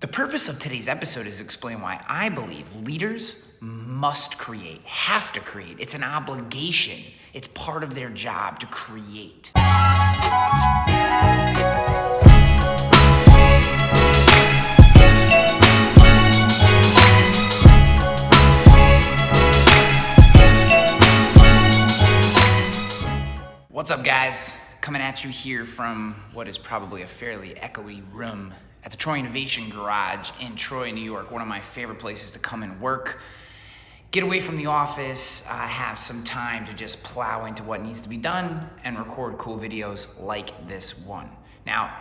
The purpose of today's episode is to explain why I believe leaders must create, have to create. It's an obligation. It's part of their job to create. What's up, guys? Coming at you here from what is probably a fairly echoey room at the Troy Innovation Garage in Troy, New York, one of my favorite places to come and work. Get away from the office, have some time to just plow into what needs to be done and record cool videos like this one. Now,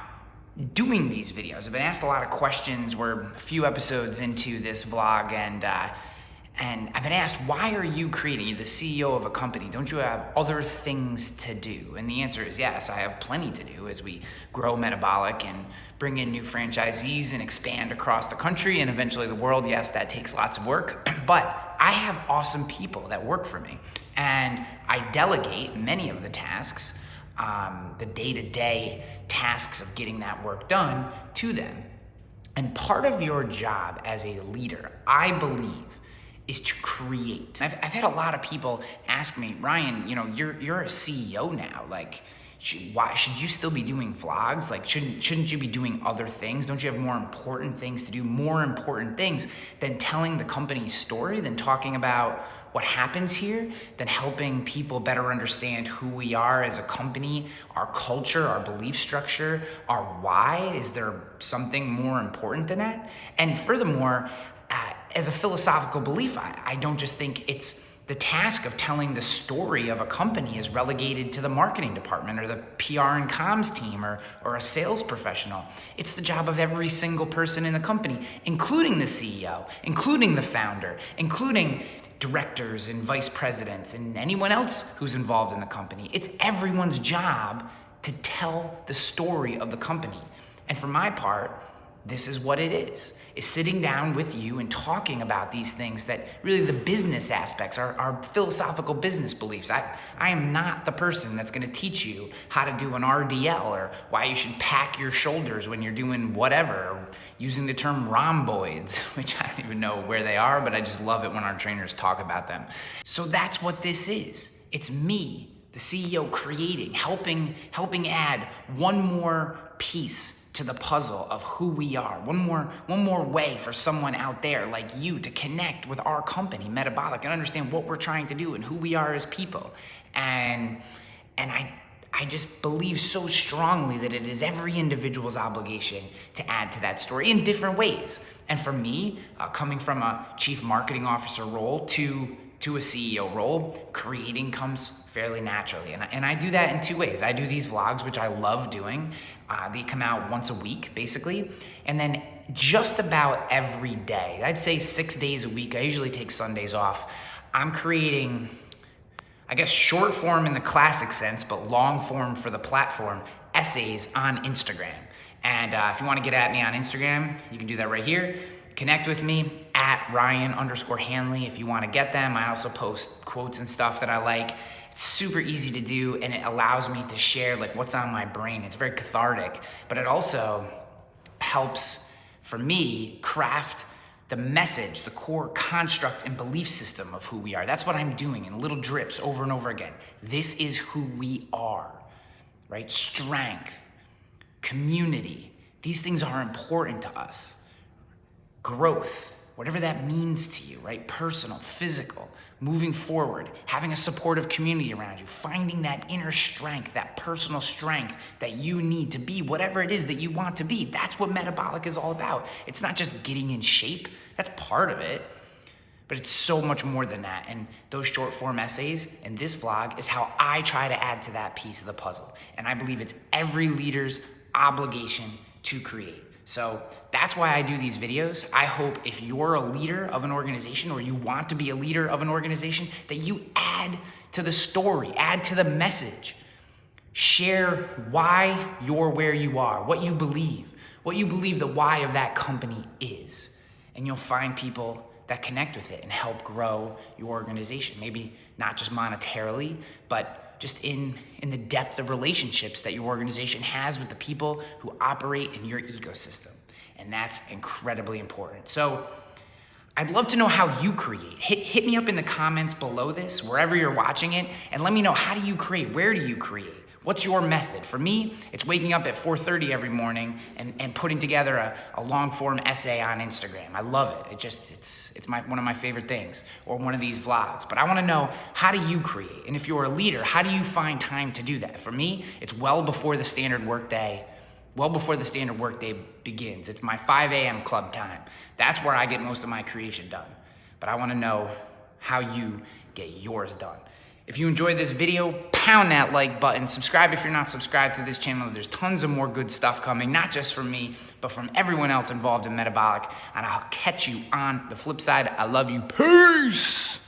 doing these videos, I've been asked a lot of questions. We're a few episodes into this vlog, and I've been asked, why are you creating? You're the CEO of a company. Don't you have other things to do? And the answer is yes, I have plenty to do as we grow Metabolic and bring in new franchisees and expand across the country and eventually the world. Yes, that takes lots of work, but I have awesome people that work for me, and I delegate many of the tasks, the day-to-day tasks of getting that work done, to them. And part of your job as a leader, I believe, is to create. I've had a lot of people ask me, Ryan, you're a CEO now. Like, why should you still be doing vlogs? Like, shouldn't you be doing other things? Don't you have more important things to do? More important things than telling the company's story, than talking about what happens here, than helping people better understand who we are as a company, our culture, our belief structure, our why? Is there something more important than that? And furthermore, as a philosophical belief, I don't just think it's the task of telling the story of a company is relegated to the marketing department or the PR and comms team or a sales professional. It's the job of every single person in the company, including the CEO, including the founder, including directors and vice presidents and anyone else who's involved in the company. It's everyone's job to tell the story of the company. And for my part, this is what it is sitting down with you and talking about these things that really the business aspects, our philosophical business beliefs. I am not the person that's gonna teach you how to do an RDL or why you should pack your shoulders when you're doing whatever, or using the term rhomboids, which I don't even know where they are, but I just love it when our trainers talk about them. So that's what this is. It's me, the CEO, creating, helping add one more piece to the puzzle of who we are. One more way for someone out there like you to connect with our company, Metabolic, and understand what we're trying to do and who we are as people. And I just believe so strongly that it is every individual's obligation to add to that story in different ways. And for me, coming from a chief marketing officer role to a CEO role, creating comes fairly naturally. And I do that in two ways. I do these vlogs, which I love doing. They come out once a week, basically. And then just about every day, I'd say 6 days a week, I usually take Sundays off, I'm creating, I guess, short form in the classic sense, but long form for the platform, essays on Instagram. And if you want to get at me on Instagram, you can do that right here. Connect with me at Ryan_Hanley if you want to get them. I also post quotes and stuff that I like. It's super easy to do, and it allows me to share like what's on my brain. It's very cathartic, but it also helps for me craft the message, the core construct and belief system of who we are. That's what I'm doing in little drips over and over again. This is who we are, right? Strength, community. These things are important to us. Growth, whatever that means to you, right? Personal, physical, moving forward, having a supportive community around you, finding that inner strength, that personal strength that you need to be whatever it is that you want to be. That's what Metabolic is all about. It's not just getting in shape. That's part of it, but it's so much more than that. And those short form essays and this vlog is how I try to add to that piece of the puzzle. And I believe it's every leader's obligation to create. So that's why I do these videos. I hope if you're a leader of an organization or you want to be a leader of an organization, that you add to the story, add to the message. Share why you're where you are, what you believe the why of that company is. And you'll find people that connect with it and help grow your organization. Maybe not just monetarily, but just in the depth of relationships that your organization has with the people who operate in your ecosystem. and that's incredibly important. So I'd love to know how you create. Hit me up in the comments below this, wherever you're watching it, and let me know, how do you create? Where do you create? What's your method? For me, it's waking up at 4:30 every morning and putting together a long form essay on Instagram. I love it. It's one of my favorite things, or one of these vlogs. But I wanna know, how do you create? And if you're a leader, how do you find time to do that? For me, it's well before the standard workday begins. It's my 5 a.m. club time. That's where I get most of my creation done. But I wanna know how you get yours done. If you enjoyed this video, pound that like button. Subscribe if you're not subscribed to this channel. There's tons of more good stuff coming, not just from me, but from everyone else involved in Metabolic. And I'll catch you on the flip side. I love you. Peace!